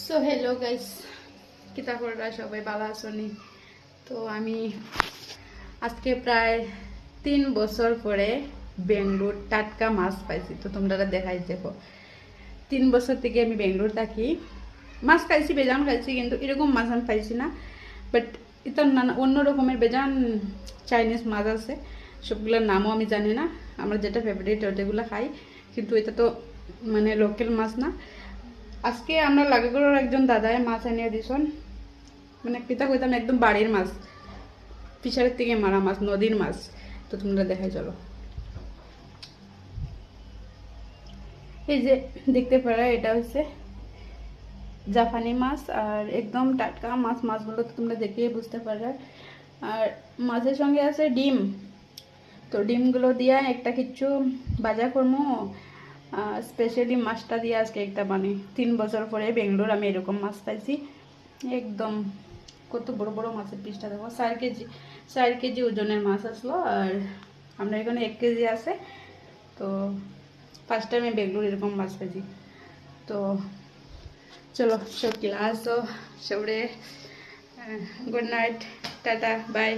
So hello guys, কিতা কররা সবাই ভালো আছনি? তো আমি আজকে প্রায় 3 বছর পরে বেঙ্গলোর টাটকা মাছ পাইছি। তো তোমরা দেখাই দেখো, 3 বছর থেকে আমি বেঙ্গলোর থাকি। মাছ খাইছি, বেজান খাইছি, কিন্তু এরকম মাছ আমি পাইছি না। বাট এটা নানা অন্য রকমের বেজান চাইনিজ মাছ আছে, সবগুলোর নামও আমি জানি না। আমার যেটা ফেভারিট ওটাগুলো খাই, কিন্তু এটা তো মানে লোকাল মাছ না। আজকে আমরা লাগাগড়ের একজন দাদায় মাছ আনিয়ে দিছন, মানে পিতা কইতাম একদম বাড়ির মাছ, ফিশারের থেকে মারা মাছ, নদীর মাছ। তো তোমরা দেখাই চলো। এই যে দেখতে পারা, এটা হচ্ছে জাপানি মাছ, আর একদম টাটকা মাছ। মাছগুলো তো তোমরা দেখেই বুঝতে পারবে। আর মাছের সঙ্গে আছে ডিম। তো ডিমগুলো দিয়ে একটা কিছু বাজা করবো। স্পেশালি মাছটা দিয়ে আজকে একটা মানে 3 বছর পরে বেঙ্গলোর আমি এরকম মাছ পাইছি। একদম কত বড় বড় মাছের পিসটা দেখো, 4 কেজি 4 কেজি ওজনের মাছ আসলো। আর আমরা এখানে 1 কেজি আছে। তো ফার্স্ট টাইম আমি বেঙ্গলোর এরকম মাছ পাইছি। তো চলো, সব ক্লাস ও সবরে গুড নাইট, টাটা, বাই।